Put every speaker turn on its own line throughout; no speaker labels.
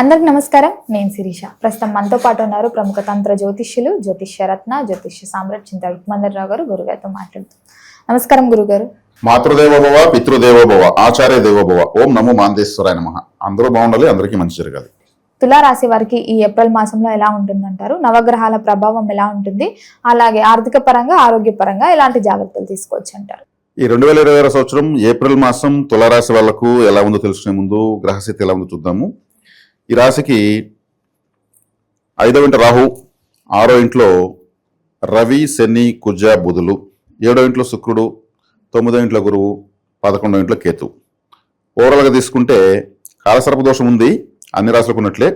అందరికి నమస్కారం. నేను శిరీష. ప్రస్తుతం మనతో పాటు ఉన్నారు ప్రముఖ తంత్ర జ్యోతిష్యులు, జ్యోతిష్యరత్న, జ్యోతిష్య సామ్రాట్ చింత విక్మందర్రావు గారు. గురుగారితో మాట్లాడుతాం. నమస్కారం గురుగారు.
మాతృదేవోభవ, పితృదేవోభవ, ఆచార్య దేవోభవ. ఓం నమో మాందేశ్వరాయ నమః. అందరూ బాగుండాలి, అందరికీ మంచి జరగాలి.
తులారాశి వారికి ఈ ఏప్రిల్ మాసంలో ఎలా ఉంటుందంటారు? నవగ్రహాల ప్రభావం ఎలా ఉంటుంది? అలాగే ఆర్థిక పరంగా, ఆరోగ్య పరంగా ఎలాంటి జాగ్రత్తలు తీసుకోవచ్చు అంటారు?
ఈ 2020 సంవత్సరం ఏప్రిల్ మాసం తులారాశి వాళ్లకు ఎలా ఉందో తెలుసుకునే ముందు గ్రహస్థితి ఎలా ఉందో చూద్దాము. ఈ రాశికి 5వ ఇంట రాహు, 6వ ఇంట్లో రవి, శని, కుజ, బుధులు, 7వ ఇంట్లో శుక్రుడు, 9వ ఇంట్లో గురువు, 11వ ఇంట్లో కేతు. ఓవరాల్గా తీసుకుంటే కాలసర్ప దోషం ఉంది అన్ని రాశులకు ఉన్నట్లే,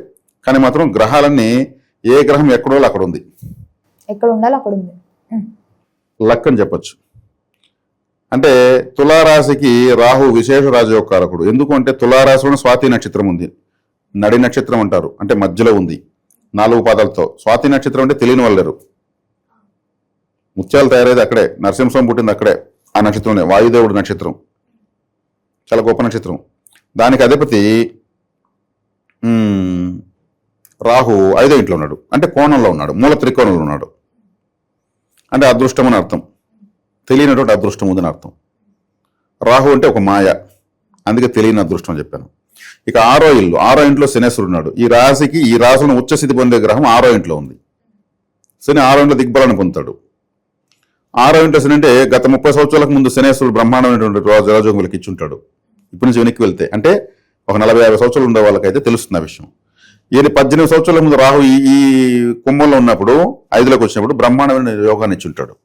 కానీ మాత్రం గ్రహాలన్నీ ఏ గ్రహం ఎక్కడో అక్కడ ఉంది,
ఎక్కడ ఉండాలి అక్కడ ఉంది,
లక్ అని చెప్పచ్చు. అంటే తులారాశికి రాహు విశేష రాజయోగకారకుడు. ఎందుకు అంటే తులారాశిలో స్వాతి నక్షత్రం ఉంది, నడి నక్షత్రం అంటారు, అంటే మధ్యలో ఉంది 4 పాదాలతో. స్వాతి నక్షత్రం అంటే తెలియని వాళ్ళరు. ముత్యాలు తయారైంది అక్కడే, నరసింహస్వామి పుట్టింది అక్కడే, ఆ నక్షత్రంలో వాయుదేవుడు నక్షత్రం, చాలా గొప్ప నక్షత్రం. దానికి అధిపతి రాహు 5వ ఇంట్లో ఉన్నాడు, అంటే కోణంలో ఉన్నాడు, మూల త్రికోణంలో ఉన్నాడు. అంటే అదృష్టం అని అర్థం, తెలియనటువంటి అదృష్టం ఉందని అర్థం. రాహు అంటే ఒక మాయ, అందుకే తెలియని అదృష్టం అని చెప్పాను. ఇక 6వ ఇల్లు, 6వ ఇంట్లో శనేశ్వరుడు ఉన్నాడు. ఈ రాశికి, ఈ రాశులను ఉచ్చస్థితి పొందే గ్రహం 6వ ఇంట్లో ఉంది. శని 6వ ఇంట్లో దిగ్బలాన్ని పొందుతాడు. 6వ ఇంట్లో శని అంటే గత 30 సంవత్సరాలకు ముందు శనేశ్వరుడు బ్రహ్మాండమైనటువంటి రాజయోగం వీళ్ళకి ఇచ్చుంటాడు. ఇప్పటి నుంచి వెనక్కి వెళ్తే అంటే ఒక 40-50 సంవత్సరాలు ఉండే వాళ్ళకైతే తెలుస్తుంది ఆ విషయం. ఈయన 18 సంవత్సరాల ముందు రాహు ఈ కుంభంలో ఉన్నప్పుడు 5లోకి వచ్చినప్పుడు బ్రహ్మాండమైన యోగాన్ని ఇచ్చుంటాడు.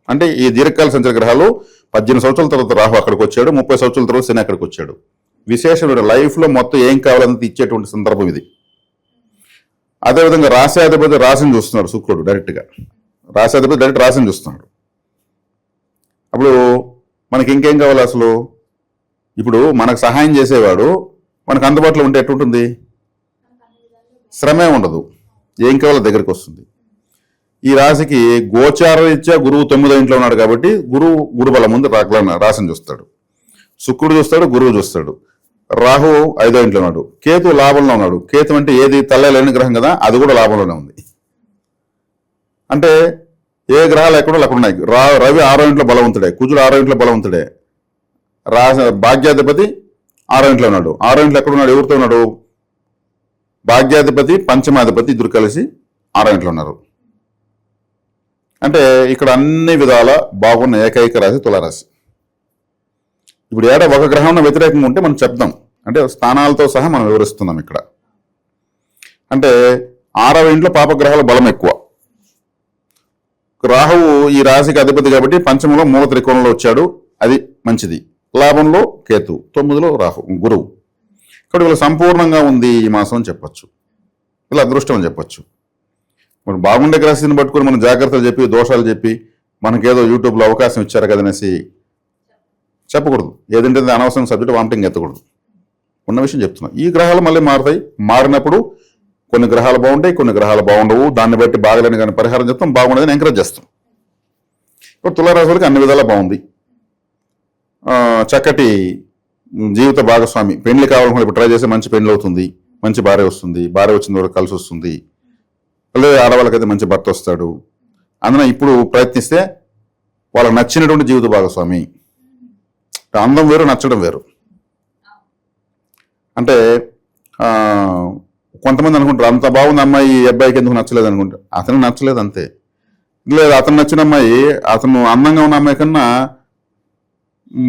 అంటే ఈ దీర్ఘకాల సంచార గ్రహాలు 18 సంవత్సరాల తర్వాత రాహు అక్కడికి వచ్చాడు, 30 సంవత్సరాల తర్వాత శని అక్కడికి వచ్చాడు. విశేషమైన లైఫ్లో మొత్తం ఏం కావాలంత ఇచ్చేటువంటి సందర్భం ఇది. అదేవిధంగా రాశ్యాధిపతి రాశిని చూస్తున్నాడు శుక్రుడు డైరెక్ట్గా. రాశ్యాధిపతి డైరెక్ట్ రాశిని చూస్తున్నాడు. అప్పుడు మనకి ఇంకేం కావాలి అసలు? ఇప్పుడు మనకు సహాయం చేసేవాడు మనకు అందుబాటులో ఉంటే ఎట్టుంటుంది? శ్రమే ఉండదు, ఏం కావాలో దగ్గరికి వస్తుంది. ఈ రాశికి గోచార రీత్యా గురువు 9వ ఇంట్లో ఉన్నాడు కాబట్టి గురుబలం ముందు రాశిని చూస్తాడు, శుక్రుడు చూస్తాడు, గురువు చూస్తాడు. రాహు 5వ ఇంట్లో ఉన్నాడు, కేతు లాభంలో ఉన్నాడు. కేతు అంటే ఏది తల్లలేని గ్రహం కదా, అది కూడా లాభంలోనే ఉంది. అంటే ఏ గ్రహాలు ఎక్కడో అక్కడ ఉన్నాయి. రవి 6వ ఇంట్లో బలవంతుడే, కుజుడు 6వ ఇంట్లో బలవంతుడే, భాగ్యాధిపతి 6వ ఇంట్లో ఉన్నాడు. 6వ ఇంట్లో ఎక్కడున్నాడు? ఎవరితో ఉన్నాడు? భాగ్యాధిపతి, పంచమాధిపతి ఇద్దరు కలిసి 6వ ఇంట్లో ఉన్నారు. అంటే ఇక్కడ అన్ని విధాల బాగున్న ఏకైక రాశి తులారాశి. ఇప్పుడు ఏడా ఒక గ్రహం వ్యతిరేకంగా ఉంటే మనం చెప్దాం, అంటే స్థానాలతో సహా మనం వివరిస్తున్నాం ఇక్కడ. అంటే 6వ ఇంట్లో పాపగ్రహాల బలం ఎక్కువ. రాహువు ఈ రాశికి అధిపతి కాబట్టి పంచమంలో మూల త్రికోణంలో వచ్చాడు, అది మంచిది. లాభంలో కేతు, 9లో రాహు గురువు. ఇక్కడ వీళ్ళు సంపూర్ణంగా ఉంది ఈ మాసం అని చెప్పచ్చు, వీళ్ళ అదృష్టం అని చెప్పచ్చు. మరి బాగుండే గ్రహాన్ని పట్టుకొని మనం జాగ్రత్తలు చెప్పి దోషాలు చెప్పి మనకేదో యూట్యూబ్లో అవకాశం ఇచ్చారు కదనేసి చెప్పకూడదు. ఏదంటే అనవసరం సబ్జెక్ట్ వామిటింగ్ ఎత్తకూడదు. ఉన్న విషయం చెప్తున్నాం. ఈ గ్రహాలు మళ్ళీ మారుతాయి, మారినప్పుడు కొన్ని గ్రహాలు బాగుంటాయి, కొన్ని గ్రహాలు బాగుండవు. దాన్ని బట్టి బాగలేని కానీ పరిహారం చెప్తాం, బాగుండదని ఎంకరేజ్ చేస్తాం. ఇప్పుడు తులారాశి వాళ్ళకి అన్ని విధాలా బాగుంది. చక్కటి జీవిత భాగస్వామి, పెళ్లి కావాలనుకుంటే ఇప్పుడు ట్రై చేస్తే మంచి పెళ్లి అవుతుంది, మంచి భార్య వస్తుంది, భార్య వచ్చిన వరకు కలిసి వస్తుంది. లేదా ఆడవాళ్ళకైతే మంచి భర్త వస్తాడు. అందున ఇప్పుడు ప్రయత్నిస్తే వాళ్ళకి నచ్చినటువంటి జీవిత భాగస్వామి. అందం వేరు, నచ్చడం వేరు. అంటే కొంతమంది అనుకుంటారు అంత బాగుంది అమ్మాయి, ఈ అబ్బాయికి ఎందుకు నచ్చలేదు అనుకుంటారు. అతను నచ్చలేదు అంతే. లేదు అతను నచ్చిన అమ్మాయి అతను అందంగా ఉన్న అమ్మాయి కన్నా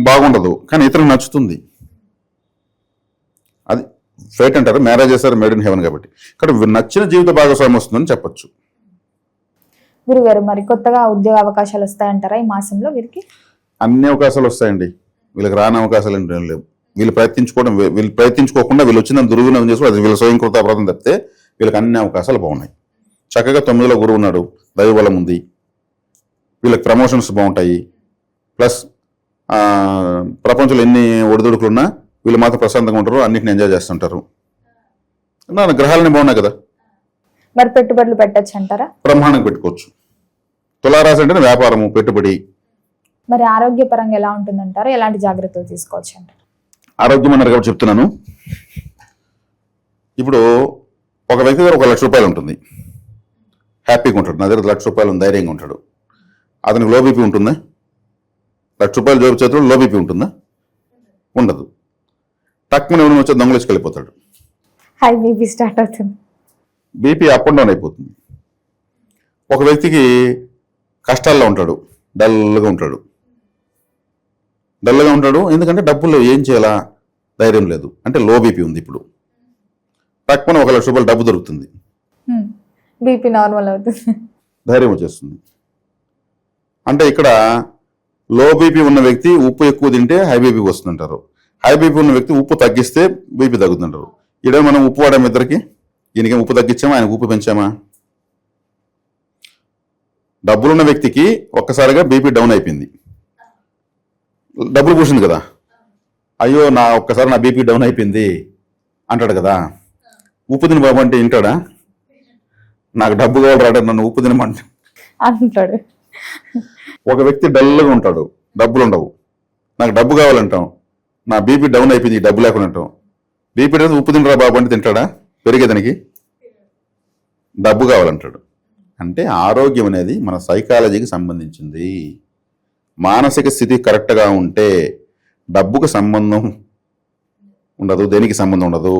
బాగుండదు, కానీ ఇతరులకు నచ్చుతుంది. అది ఫేట్ అంటారు, మ్యారేజ్ చేస్తారు మేడ్ ఇన్ హెవెన్ కాబట్టి. ఇక్కడ నచ్చిన జీవిత భాగస్వామి వస్తుందని చెప్పచ్చు.
గురుగారు, మరి కొత్తగా ఉద్యోగ అవకాశాలు వస్తాయంటారా ఈ మాసంలో వీరికి?
అన్ని అవకాశాలు వస్తాయండి, వీళ్ళకి రాని అవకాశాలు ఏంటో లేవు. వీళ్ళు ప్రయత్నించుకోకుండా వీళ్ళు వచ్చిన దుర్వినియోగం చేసుకోవడం అది వీళ్ళ స్వయంకృత అపరాధం తప్పితే వీళ్ళకి అన్ని అవకాశాలు బాగున్నాయి. చక్కగా 9లో గురువు ఉన్నాడు, దైవబలం ఉంది, వీళ్ళకి ప్రమోషన్స్ బాగుంటాయి. ప్లస్ ప్రపంచంలో ఎన్ని ఒడిదుడుకులున్నా వీళ్ళు మాత్రం ప్రశాంతంగా ఉంటారు, అన్నింటిని ఎంజాయ్ చేస్తుంటారు. గ్రహాలన్నీ బాగున్నాయి కదా,
మరి పెట్టుబడులు పెట్టచ్చు అంటారా?
బ్రహ్మాండంగా పెట్టుకోవచ్చు. తులారాశి అంటే వ్యాపారము, పెట్టుబడి.
మరి ఆరోగ్యపరంగా ఎలా ఉంటుందంటారు? ఎలాంటి జాగ్రత్తలు తీసుకోవచ్చు అంటారు?
ఆరోగ్యం అన్నారు కాబట్టి చెప్తున్నాను. ఇప్పుడు ఒక వ్యక్తి దగ్గర 1 లక్ష రూపాయలు ఉంటుంది, హ్యాపీగా ఉంటాడు. నా దగ్గర 1 లక్ష రూపాయలు ఉంది, ధైర్యంగా ఉంటాడు. అతనికి లో బీపీ ఉంటుందా? 1 లక్ష రూపాయలు జోబు చేతిలో లో బీపీ ఉంటుందా? ఉండదు. తక్కువ ఎవరైనా వచ్చి దొంగలించుకు వెళ్ళిపోతాడు.
హై బీపీ స్టార్ట్ అవుతుంది.
బీపీ అప్ అండ్ డౌన్ అయిపోతుంది. ఒక వ్యక్తికి కష్టాల్లో ఉంటాడు, డల్గా ఉంటాడు. ఎందుకంటే డబ్బులు ఏం చేయాలా ధైర్యం లేదు, అంటే లో బీపీ ఉంది. ఇప్పుడు తక్కువ 1 లక్ష రూపాయలు డబ్బు దొరుకుతుంది,
బీపీ నార్మల్ అవుతుంది,
ధైర్యం వచ్చేస్తుంది. అంటే ఇక్కడ లో బీపీ ఉన్న వ్యక్తి ఉప్పు ఎక్కువ తింటే హై బీపీ వస్తుంటారు, హై బీపీ ఉన్న వ్యక్తి ఉప్పు తగ్గిస్తే బీపీ తగ్గుతుంటారు. ఇక్కడ మనం ఉప్పు వాడాము ఇద్దరికి, ఈయనకేం ఉప్పు తగ్గించామా, ఆయన ఉప్పు పెంచామా? డబ్బులున్న వ్యక్తికి ఒక్కసారిగా బీపీ డౌన్ అయిపోయింది, డబ్బులు పూసింది కదా, అయ్యో ఒక్కసారి నా బీపీ డౌన్ అయిపోయింది అంటాడు కదా. ఉప్పు తిని బాబు అంటే వింటాడా? నాకు డబ్బు కావాలి నన్ను ఉప్పు తినమంటే
అంటాడు.
ఒక వ్యక్తి డల్గా ఉంటాడు, డబ్బులు ఉండవు, నాకు డబ్బు కావాలంటాం, నా బీపీ డౌన్ అయిపోయింది డబ్బు లేకుండా అంటాం. బీపీ డౌన్ ఉప్పు తినరా బాబు అంటే తింటాడా? పెరిగేదానికి డబ్బు కావాలంటాడు. అంటే ఆరోగ్యం అనేది మన సైకాలజీకి సంబంధించింది. మానసిక స్థితి కరెక్ట్గా ఉంటే డబ్బుకు సంబంధం ఉండదు, దేనికి సంబంధం ఉండదు.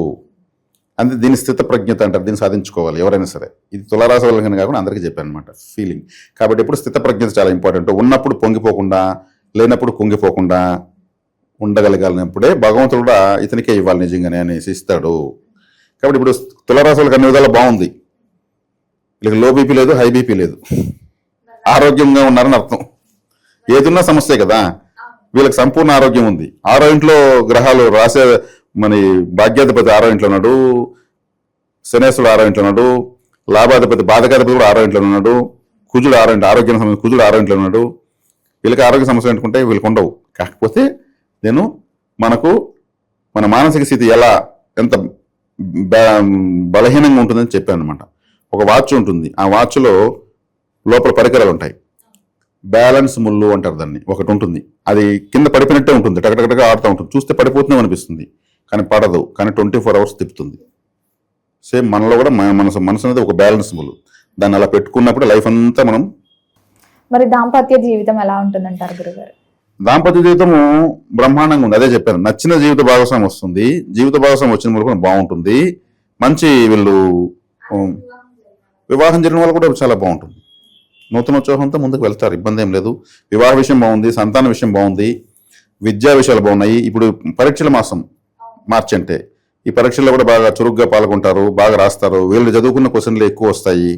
అంటే దీని స్థిత ప్రజ్ఞత అంటారు, దీన్ని సాధించుకోవాలి ఎవరైనా సరే. ఇది తులారాశి వాళ్ళకని కాకుండా అందరికీ చెప్పాను అనమాట, ఫీలింగ్. కాబట్టి ఇప్పుడు స్థిత ప్రజ్ఞత చాలా ఇంపార్టెంట్. ఉన్నప్పుడు పొంగిపోకుండా, లేనప్పుడు కుంగిపోకుండా ఉండగలగాలన్నప్పుడే భగవంతుడు కూడా ఇతనికే ఇవ్వాలి నిజంగానే అనేసి ఇస్తాడు. కాబట్టి ఇప్పుడు తులారాశి వాళ్ళకి అన్ని విధాలు బాగుంది, వీళ్ళకి లో బీపీ లేదు, హై బీపీ లేదు, ఆరోగ్యంగా ఉన్నారని అర్థం. ఏదున్నా సమస్యే కదా. వీళ్ళకి సంపూర్ణ ఆరోగ్యం ఉంది. 6వ ఇంట్లో గ్రహాలు రాసే మన భాగ్యాధిపతి 6వ ఇంట్లో ఉన్నాడు, శనేశ్వరుడు 6వ ఇంట్లో ఉన్నాడు, లాభాధిపతి బాధకాధిపతి కూడా 6వ ఇంట్లో ఉన్నాడు, కుజుడు 6వ ఇంట్లో, ఆరోగ్యం సమస్య కుజుడు 6వ ఇంట్లో ఉన్నాడు. వీళ్ళకి ఆరోగ్య సమస్యలు అనుకుంటే వీళ్ళకి ఉండవు. కాకపోతే మనకు మన మానసిక స్థితి ఎంత బలహీనంగా ఉంటుందని చెప్పాను అనమాట. ఒక వాచ్ ఉంటుంది, ఆ వాచ్లో లోపల పరికరాలు ఉంటాయి, బ్యాలెన్స్ ముళ్ళు అంటారు దాన్ని. ఒకటి ఉంటుంది, అది కింద పడిపోయినట్టే ఉంటుంది, టకటకటగా ఆడుతూ ఉంటుంది. చూస్తే పడిపోతుందేమో అనిపిస్తుంది, కానీ పడదు, కానీ 24 అవర్స్ తిప్పుతుంది. సేమ్ మనలో కూడా మనసు అనేది ఒక బ్యాలెన్స్ ముళ్ళు, దాన్ని అలా పెట్టుకున్నప్పుడు లైఫ్ అంతా మనం.
మరి దాంపత్య జీవితం ఎలా ఉంటుందంటారు గురుగారు?
దాంపత్య జీవితము బ్రహ్మాండంగా ఉంది. అదే చెప్పాను, నచ్చిన జీవిత భాగస్వామి వస్తుంది. జీవిత భాగస్వామి వచ్చిన వరకు బాగుంటుంది. మంచి వీళ్ళు వివాహం జరిగిన వాళ్ళు కూడా చాలా బాగుంటుంది. నూతనోత్సాహంతో ముందుకు వెళ్తారు, ఇబ్బంది ఏం లేదు. వివాహ విషయం బాగుంది, సంతాన విషయం బాగుంది, విద్యా విషయాలు బాగున్నాయి. ఇప్పుడు పరీక్షల మాసం మార్చి అంటే ఈ పరీక్షల్లో కూడా బాగా చురుగ్గా పాల్గొంటారు, బాగా రాస్తారు. వీళ్ళు చదువుకున్న క్వశ్చన్లు ఎక్కువ వస్తాయి,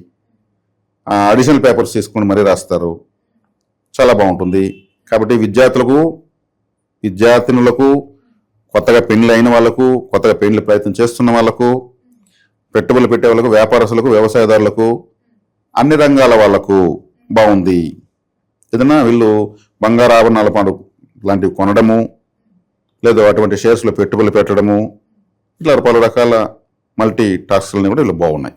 అడిషనల్ పేపర్స్ తీసుకుని మరీ రాస్తారు, చాలా బాగుంటుంది. కాబట్టి విద్యార్థినులకు, కొత్తగా పెళ్లి అయిన వాళ్ళకు, కొత్తగా పెళ్లి ప్రయత్నం చేస్తున్న వాళ్ళకు, పెట్టుబడులు పెట్టే వాళ్ళకు, వ్యాపారస్తులకు, వ్యవసాయదారులకు, అన్ని రంగాల వాళ్లకు బాగుంది. ఏదైనా వీళ్ళు బంగారు ఆభరణాల పాటు లాంటివి కొనడము, లేదా అటువంటి షేర్స్లో పెట్టుబడులు పెట్టడము, ఇట్లా పలు రకాల మల్టీ టాస్క్లని కూడా వీళ్ళు బాగున్నాయి.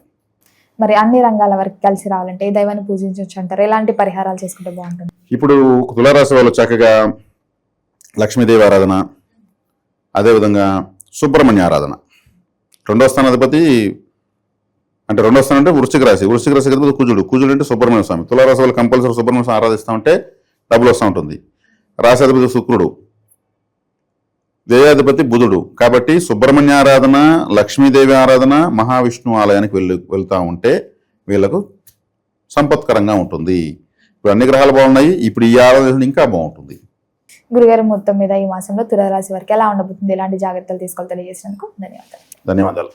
మరి అన్ని రంగాల వరకు కలిసి రావాలంటే ఏ దైవాన్ని పూజించవచ్చు అంటారు? ఎలాంటి పరిహారాలు చేసుకుంటే బాగుంటుంది?
ఇప్పుడు తులారాశి వాళ్ళు చక్కగా లక్ష్మీదేవి ఆరాధన, అదేవిధంగా సుబ్రహ్మణ్య ఆరాధన. 2వ స్థానాధిపతి అంటే 2వ స్థానం అంటే వృశ్చిక రాశి అధిపతి కుజుడు అంటే సుబ్రహ్మణ్య స్వామి. తులారాశి వాళ్ళు కంపల్సరీ సుబ్రహ్మణ్య స్వామి ఆరాధిస్తామంటే డబ్బులు వస్తూ ఉంటుంది. రాశాధిపతి శుక్రుడు, వ్యయాధిపతి బుధుడు. కాబట్టి సుబ్రహ్మణ్య ఆరాధన, లక్ష్మీదేవి ఆరాధన, మహావిష్ణు ఆలయానికి వెళ్తా ఉంటే వీళ్ళకు సంపత్కరంగా ఉంటుంది. ఇప్పుడు అన్ని గ్రహాలు బాగున్నాయి, ఇప్పుడు ఈ ఆరాధన ఇంకా బాగుంటుంది.
గురుగారు, మొత్తం మీద ఈ మాసంలో తులారాశి వారికి ఎలా ఉండబోతుంది, ఎలాంటి జాగ్రత్తలు తీసుకోవాలి తెలియజేసినందుకు ధన్యవాదాలు.